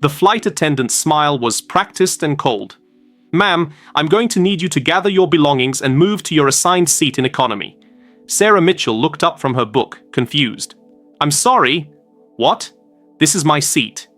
The flight attendant's smile was practiced and cold. "Ma'am, I'm going to need you to gather your belongings and move to your assigned seat in economy." Sarah Mitchell looked up from her book, confused. "I'm sorry." "What?" "This is my seat.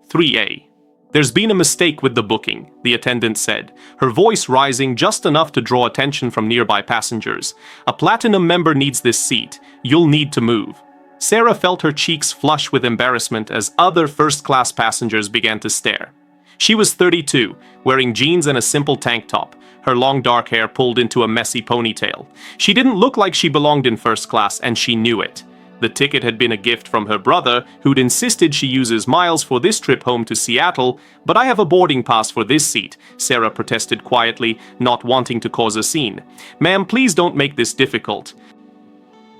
3A. "There's been a mistake with the booking," the attendant said, her voice rising just enough to draw attention from nearby passengers. "A platinum member needs this seat. You'll need to move." Sarah felt her cheeks flush with embarrassment as other first-class passengers began to stare. She was 32, wearing jeans and a simple tank top, her long dark hair pulled into a messy ponytail. She didn't look like she belonged in first class, and she knew it. The ticket had been a gift from her brother, who'd insisted she uses miles for this trip home to Seattle. "But I have a boarding pass for this seat," Sarah protested quietly, not wanting to cause a scene. "Ma'am, please don't make this difficult."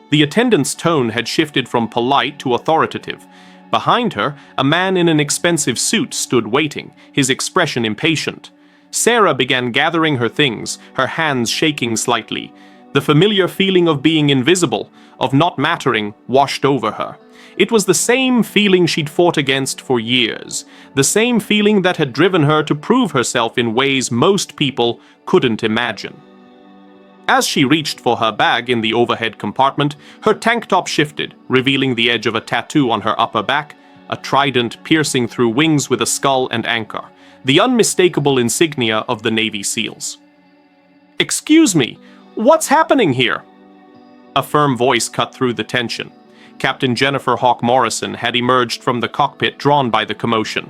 The attendant's tone had shifted from polite to authoritative. Behind her, a man in an expensive suit stood waiting, his expression impatient. Sarah began gathering her things, her hands shaking slightly. The familiar feeling of being invisible, of not mattering, washed over her. It was the same feeling she'd fought against for years, the same feeling that had driven her to prove herself in ways most people couldn't imagine. As she reached for her bag in the overhead compartment, her tank top shifted, revealing the edge of a tattoo on her upper back, a trident piercing through wings with a skull and anchor, the unmistakable insignia of the Navy SEALs. "Excuse me, what's happening here?" A firm voice cut through the tension. Captain Jennifer Hawk Morrison had emerged from the cockpit drawn by the commotion.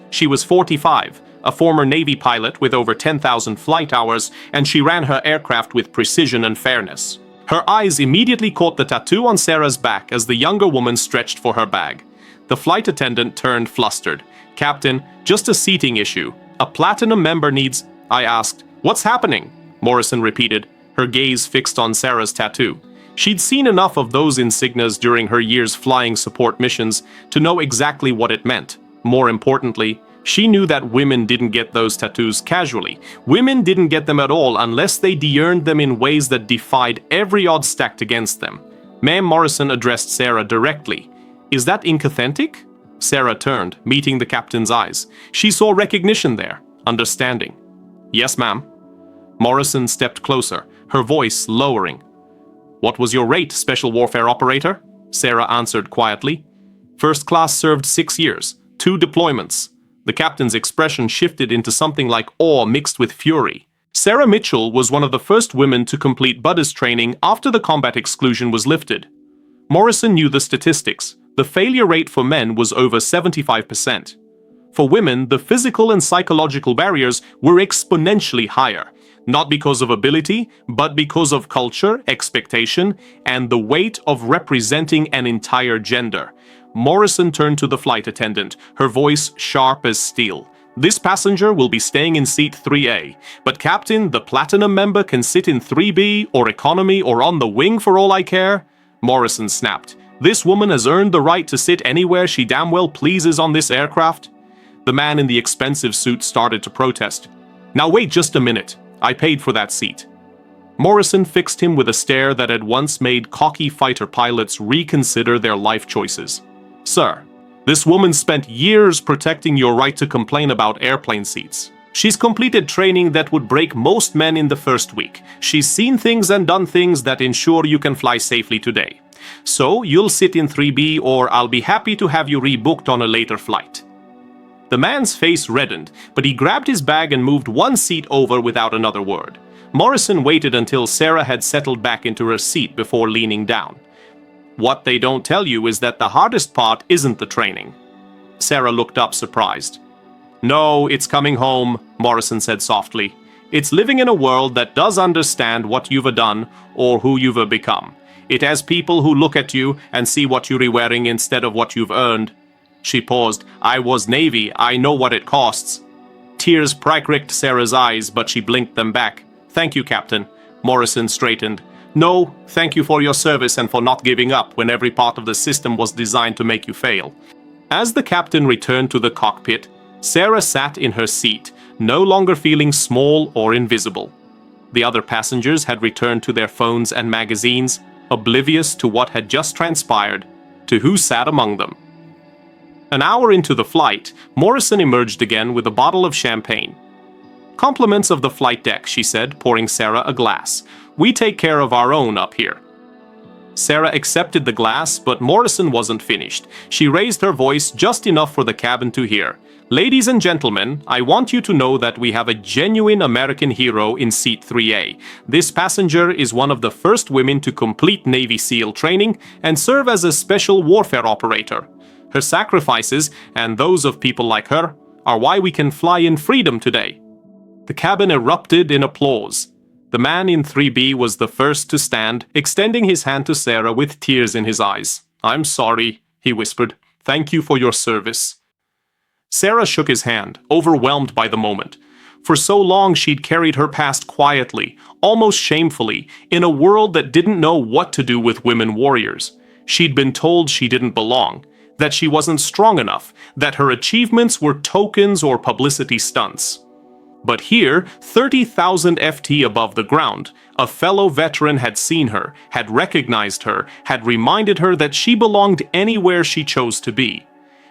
She was 45, a former Navy pilot with over 10,000 flight hours, and she ran her aircraft with precision and fairness. Her eyes immediately caught the tattoo on Sarah's back as the younger woman stretched for her bag. The flight attendant turned flustered. "Captain, just a seating issue. A platinum member needs—" I asked. "What's happening?" Morrison repeated, her gaze fixed on Sarah's tattoo. She'd seen enough of those insignias during her year's flying support missions to know exactly what it meant. More importantly, she knew that women didn't get those tattoos casually. Women didn't get them at all unless they de-earned them in ways that defied every odds stacked against them. Ma'am, Morrison addressed Sarah directly. "Is that incauthentic?" Sarah turned, meeting the captain's eyes. She saw recognition there, understanding. "Yes, ma'am." Morrison stepped closer, her voice lowering. "What was your rate, Special Warfare Operator?" Sarah answered quietly. "First class, served 6 years, 2 deployments." The captain's expression shifted into something like awe mixed with fury. Sarah Mitchell was one of the first women to complete Buddhist training after the combat exclusion was lifted. Morrison knew the statistics. The failure rate for men was over 75%. For women, the physical and psychological barriers were exponentially higher, not because of ability, but because of culture, expectation, and the weight of representing an entire gender. Morrison turned to the flight attendant, her voice sharp as steel. "This passenger will be staying in seat 3A, but Captain, the Platinum member can sit in 3B or economy or on the wing for all I care." Morrison snapped. "This woman has earned the right to sit anywhere she damn well pleases on this aircraft." The man in the expensive suit started to protest. "Now wait just a minute. I paid for that seat." Morrison fixed him with a stare that had once made cocky fighter pilots reconsider their life choices. "Sir, this woman spent years protecting your right to complain about airplane seats. She's completed training that would break most men in the first week. She's seen things and done things that ensure you can fly safely today. So you'll sit in 3B, or I'll be happy to have you rebooked on a later flight." The man's face reddened, but he grabbed his bag and moved one seat over without another word. Morrison waited until Sarah had settled back into her seat before leaning down. "What they don't tell you is that the hardest part isn't the training." Sarah looked up surprised. "No, it's coming home," Morrison said softly. "It's living in a world that does understand what you've done or who you've become. It has people who look at you and see what you're wearing instead of what you've earned." She paused. "I was Navy. I know what it costs." Tears pricked Sarah's eyes, but she blinked them back. "Thank you, Captain." Morrison straightened. "No, thank you for your service and for not giving up when every part of the system was designed to make you fail." As the captain returned to the cockpit, Sarah sat in her seat, no longer feeling small or invisible. The other passengers had returned to their phones and magazines, oblivious to what had just transpired, to who sat among them. An hour into the flight, Morrison emerged again with a bottle of champagne. "Compliments of the flight deck," she said, pouring Sarah a glass. "We take care of our own up here." Sarah accepted the glass, but Morrison wasn't finished. She raised her voice just enough for the cabin to hear. "Ladies and gentlemen, I want you to know that we have a genuine American hero in seat 3A. This passenger is one of the first women to complete Navy SEAL training and serve as a special warfare operator. Her sacrifices, and those of people like her, are why we can fly in freedom today." The cabin erupted in applause. The man in 3B was the first to stand, extending his hand to Sarah with tears in his eyes. "I'm sorry," he whispered. "Thank you for your service." Sarah shook his hand, overwhelmed by the moment. For so long she'd carried her past quietly, almost shamefully, in a world that didn't know what to do with women warriors. She'd been told she didn't belong, that she wasn't strong enough, that her achievements were tokens or publicity stunts. But here, 30,000 FT above the ground, a fellow veteran had seen her, had recognized her, had reminded her that she belonged anywhere she chose to be.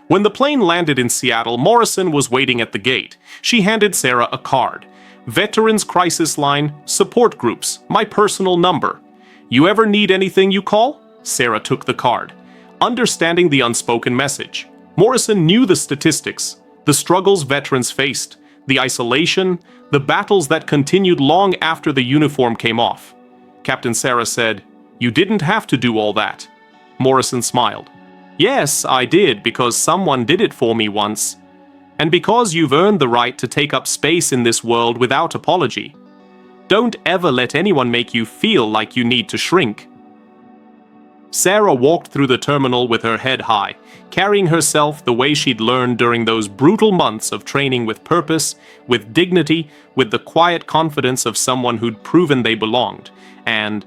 When the plane landed in Seattle, Morrison was waiting at the gate. She handed Sarah a card. "Veterans Crisis Line, Support Groups, my personal number. You ever need anything, you call?" Sarah took the card. Understanding the unspoken message, Morrison knew the statistics, the struggles veterans faced, the isolation, the battles that continued long after the uniform came off. Captain Sarah said, "You didn't have to do all that." Morrison smiled. "Yes, I did, because someone did it for me once. And because you've earned the right to take up space in this world without apology. Don't ever let anyone make you feel like you need to shrink." Sarah walked through the terminal with her head high, carrying herself the way she'd learned during those brutal months of training, with purpose, with dignity, with the quiet confidence of someone who'd proven they belonged. And